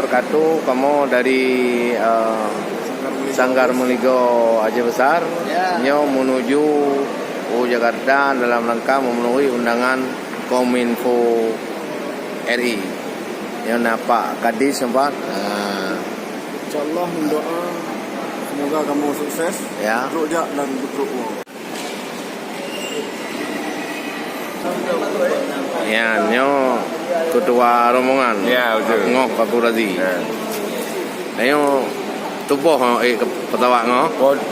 wabarakatuh. Kamu dari Sanggar Meligo Aceh Besar, nyo menuju Jakarta dalam rangka memenuhi undangan Kominfo RI. Nyo nampak Kadis sempat. InsyaAllah mendoa semoga kamu sukses, rujak dan betul. Ya, nyo ketua rombongan. Ya, betul. Ngoh Paku Razi. Ayo tubuh petawak ngoh.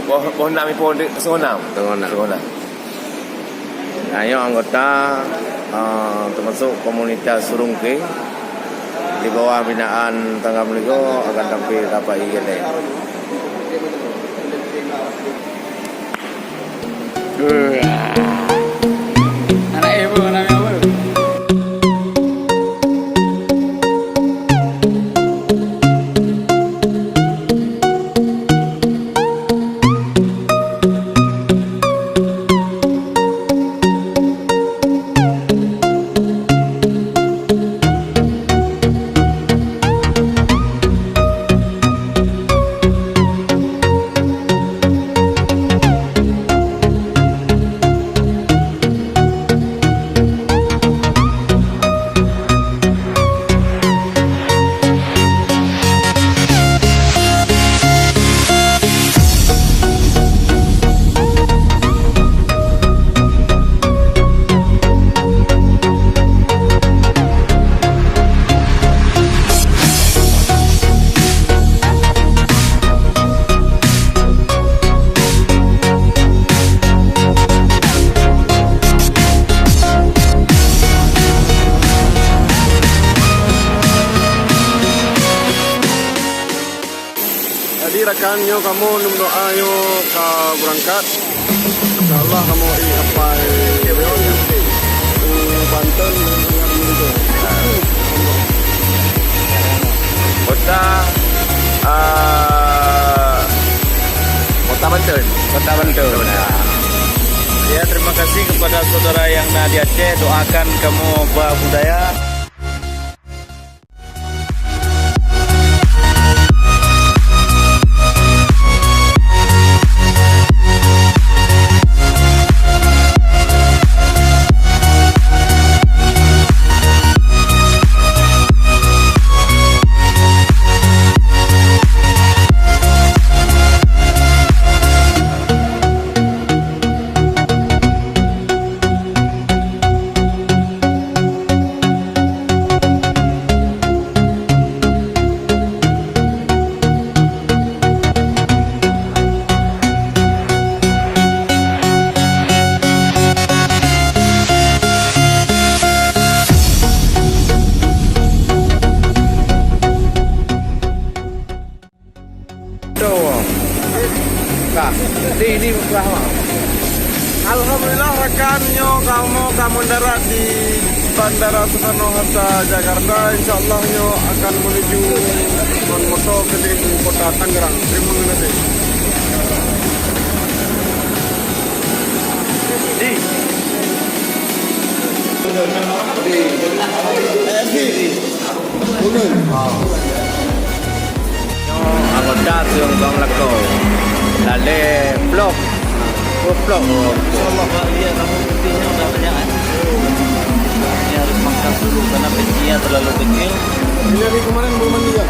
Pohon nami pohon kesonam. Ayo anggota termasuk komunitas Surungke di bawah binaan Tangga Meligo akan tampil dapat IGL. Anak ibu namanya apa? Jadi rekannya kamu doa yo ke berangkat. InsyaAllah kamu apa Banten Kota Banten. Ya, terima kasih kepada saudara yang di Aceh. Doakan kamu budaya. Di Alhamdulillah rekannya kamu mendarat di Bandara Soekarno-Hatta Jakarta. InsyaAllah nyo akan menuju moto ke kota Tangerang. Terima kasih. Anggota Siung Bang Lako Lale vlog. InsyaAllah dia kamu putihnya udah banyak kan? Ini harus makan dulu karena pencinya terlalu kecil. Ini dari kemarin belum mandi ya?